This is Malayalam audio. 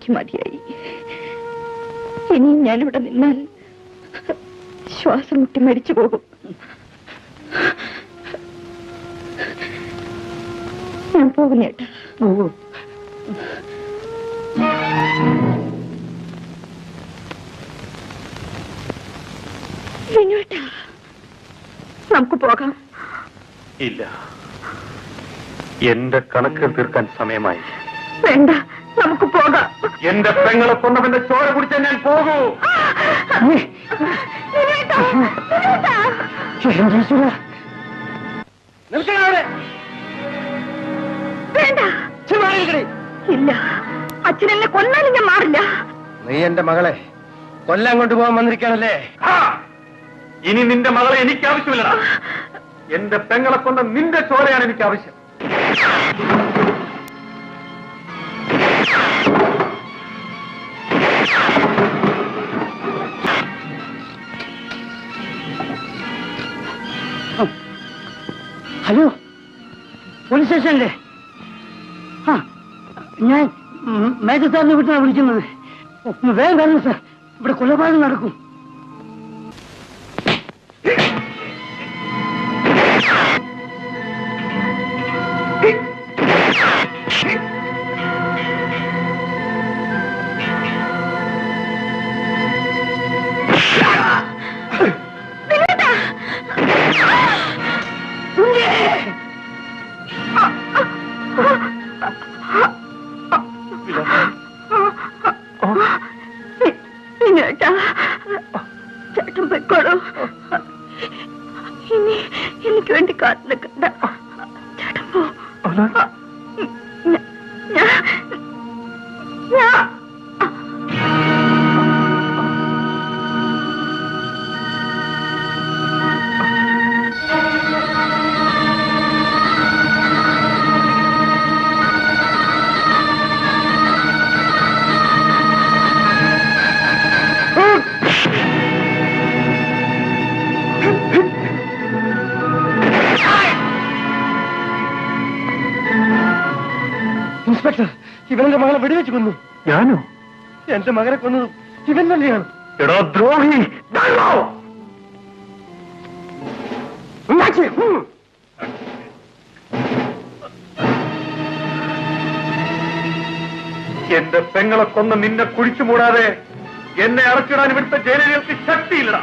എനിക്ക് മതിയായി. ഇനിയും ഞാനിവിടെ നിന്നാൽ ശ്വാസം മുട്ടി മരിച്ചു പോകും. ഞാൻ പോകുന്നേട്ടാ. വിനുവേട്ടാ, നമുക്ക് പോകാം. ഇല്ല, എന്റെ കണക്കുകൾ തീർക്കാൻ സമയമായി. വേണ്ട, നമുക്ക് പോകാം. എന്റെ പെങ്ങളെ കൊണ്ടവന്റെ ചോര കുടിച്ചാൽ ഞാൻ പോകൂ. വേണ്ട, ഇല്ല, അച്ഛനെന്നെ കൊന്നാലും ഞാൻ മാറില്ല. നീ എന്റെ മകളെ കൊല്ലാൻ കൊണ്ടുപോകാൻ വന്നിരിക്കാണല്ലേ? ഇനി നിന്റെ മകളെ എനിക്ക് ആവശ്യമില്ലടാ. എന്റെ പെങ്ങളെ കൊണ്ട് നിന്റെ ചോരയാണ് എനിക്ക് ആവശ്യം. ഹലോ, പോലീസ് സ്റ്റേഷനല്ലേ? ഞാൻ മേജർ സാറിനെ വിട്ടാണ് വിളിക്കുന്നത്. വേഗം വരണം സാർ, ഇവിടെ കൊലപാതകം നടക്കും. ചേട്ടൻ പോയിക്കോളൂ. ഇനി എനിക്ക് വേണ്ടി കാത്തു നിൽക്കണ്ട. ചേട്ടൻ പോ. ഇൻസ്പെക്ടർ, ഇവനെന്റെ മകളെ വെടിവെച്ച് കൊന്നു. ഞാനോ? എന്റെ മകനെ കൊന്നത് ഇവൻ തന്നെയാണ്. എടോ ദ്രോഹി! എന്റെ പെങ്ങളെ കൊന്ന് നിന്നെ കുഴിച്ചു മൂടാതെ എന്നെ അടച്ചിടാൻ ഇവിടുത്തെ ജയിലുകൾക്ക് ശക്തിയില്ലടാ.